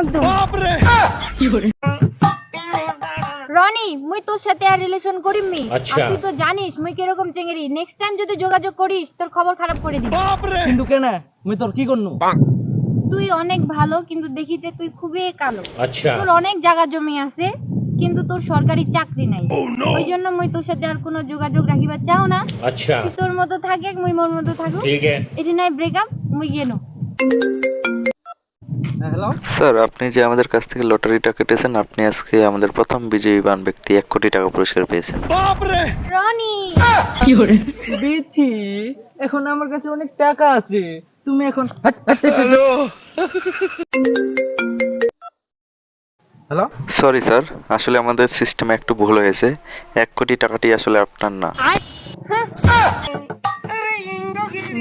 একদম। রনি মুই তোর সাথে আর রিলেশন করিমনি। আচ্ছা। তুই তো জানিস মুই কিরকম চেঙ্গেরি। নেক্সট টাইম যদি যোগাযোগ করিস তোর খবর খারাপ করে দিবি। কিন্তু কেন মুই তোর কি করনু? তুই অনেক ভালো কিন্তু দেখিতে তুই খুবই কালো। আচ্ছা। তোর অনেক জায়গা জমি আছে কিন্তু তোর সরকারি চাকরি নাই। ওই জন্য মুই তোর সাথে আর কোনো যোগাযোগ রাখিবার চাও না। अच्छा তুই তোর মতো থাকে মুই মোর মতো থাকু। ठीक है এটি নাই ব্রেকআপ মুই গেনো। হ্যালো স্যার, আপনি যে আমাদের কাছ থেকে লটারিটা কেটেছেন, আপনি আজকে আমাদের প্রথম বিজয়ীবান ব্যক্তি 1 কোটি টাকা পুরস্কার পেয়েছেন। রনি বিথি, এখন আমার কাছে অনেক টাকা আছে, তুমি এখন হ্যালো সরি স্যার, আসলে আমাদের সিস্টেমে একটু ভুল হয়েছে। 1 কোটি টাকাটি আসলে আপনার না।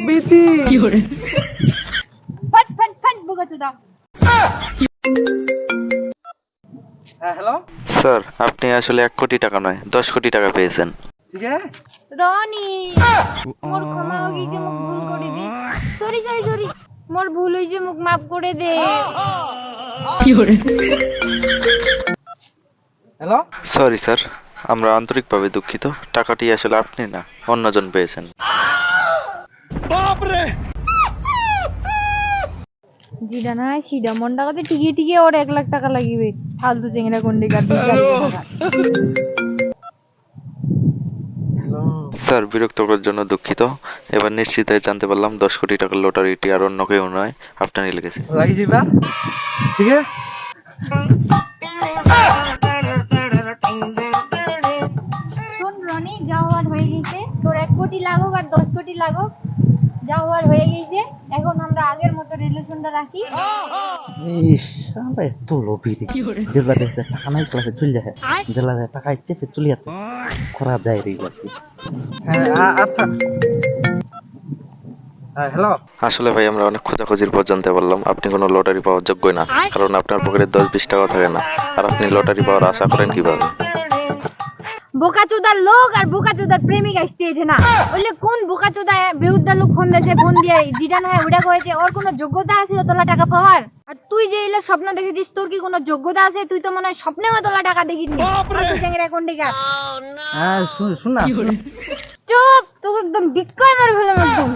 বিথি, ফট ফট ফট বোকাচোদা। হ্যাঁ হ্যালো, স্যার, আপনি আসলে 1 কোটি টাকা নয় 10 কোটি টাকা পেয়েছেন। ঠিক আছে রনি মোর ক্ষমা হয়ে গেছে মুখ ভুল করে দে। সরি সরি সরি মোর ভুল হইছে মুখ মাফ করে দে। হ্যালো, সরি স্যার, আমরা আন্তরিকভাবে দুঃখিত। টাকাটি আসলে আপনি না, অন্যজন পেয়েছেন। যেটা না সেটা মন টাকাতে টিকিয়ে টিকিয়ে ওর 1 লাখ টাকা লাগিবে। ফালতু চেংড়া কোন্ডে কাট স্যার, বিরক্ত করার জন্য দুঃখিত। এবার নিশ্চিত হয়ে জানতে পারলাম 10 কোটি টাকার লটারিটি আর অন্য কেউ নয়, আপনারই লেগেছে। লাগি যাবা, ঠিক আছে শোন রনি যা হওয়ার হয়ে গেছে। তোর 1 কোটি লাগুক আর 10 কোটি লাগুক, যা হওয়ার হয়ে গেছে। এখন আমরা আগের মতো রিলেশনটা রাখি। ইস, আমরা এত লোভী রে। জেলা দেশে টাকা নাই ক্লাসে চলে যায়, জেলা দেশে টাকা চেপে চলে যাচ্ছে, করা যায় রে বাকি। হ্যাঁ আচ্ছা হ্যাঁ হ্যালো, আসলে ভাই, আমরা অনেক খোঁজাখুঁজির পর জানতে পারলাম আপনি কোনো লটারি পাওয়ার যোগ্যই না, কারণ আপনার পকেটে 10-20 টাকা থাকে না। আর আপনি লটারি পাওয়ার আশা করেন কিভাবে? বোকাচোদার লোক আর বোকাচোদার প্রেমিক আসছে এঠে না। বললে কোন বোকাচোদা বেহুদা লোক ফোন দিয়েছে, ফোন দিয়ে যেটা না হয় ওটা করেছে। ওর কোনো যোগ্যতা আছে অতলা টাকা পাওয়ার? আর তুই যে এলে স্বপ্ন দেখেছিস, তোর কি কোনো যোগ্যতা আছে? তুই তো মনে হয় স্বপ্নেও অতলা টাকা দেখিসনি। চেংড়া কোন্ডিকা। হ্যাঁ শোন না, চুপ, তোকে একদম ডিক্কা মারবে একদম।